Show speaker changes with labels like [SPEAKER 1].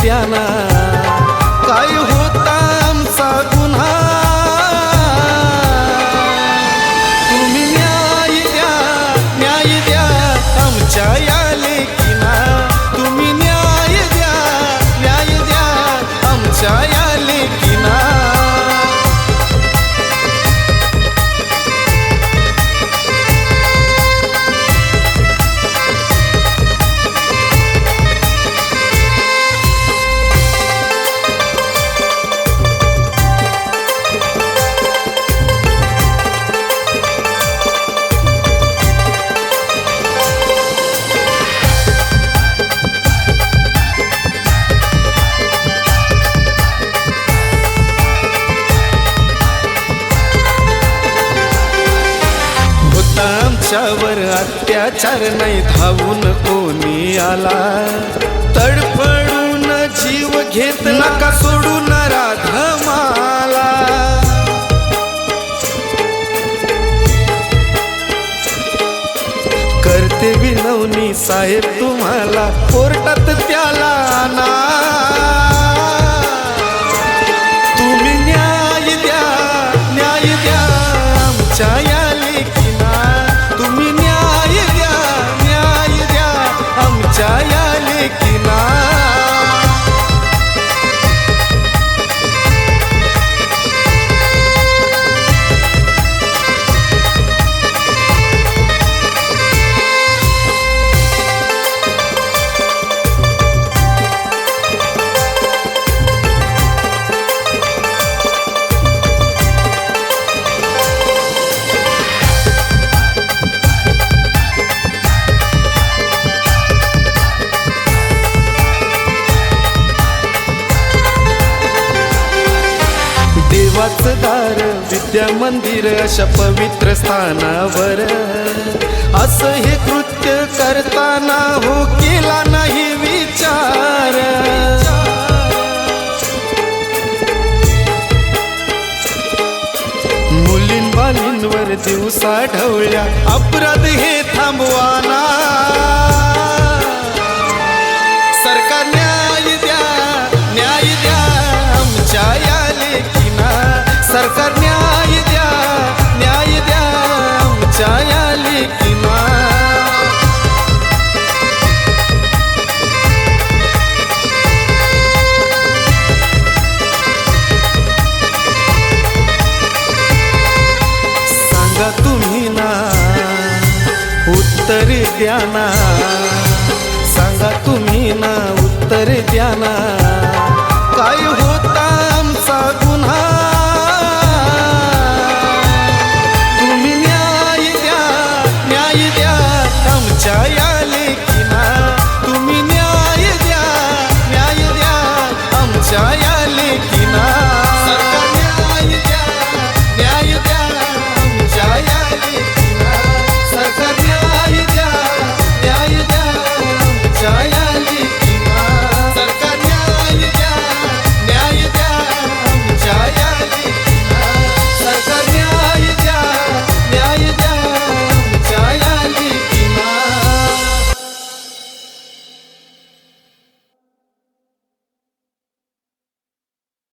[SPEAKER 1] द्या ना, काय होता आमचा गुन्हा, तुम्ही न्याय द्या आमच्या या लेकीना, तुम्ही न्याय द्या आमच्या या लेकीना. आमच्यावर अत्याचार नाही धावून कोणी आला, तडफडून जीव घेत नका सोडून राधमाला. करते विनवणी साहेब तुम्हाला, कोर्टात त्याला आणा, तुम्ही न्याय द्या आमच्या या लेकीना, तुम्ही न्याय द्या आमच्या या लेकीना. देवाचं दार विद्या मंदिर अशा पवित्र स्थानावर, असं हे कृत्य करताना हो केला नाही विचार. मुलींबालींवर दिवसा ढवळ्या अपराध हे थांबवाना, सरकार न्याय द्या आमच्या या लेकीना, सरकार न्याय द्या आमच्या या लेकीना. सांगा तुम्ही ना उत्तर द्या ना, सांगा तुम्ही ना उत्तर द्या ना.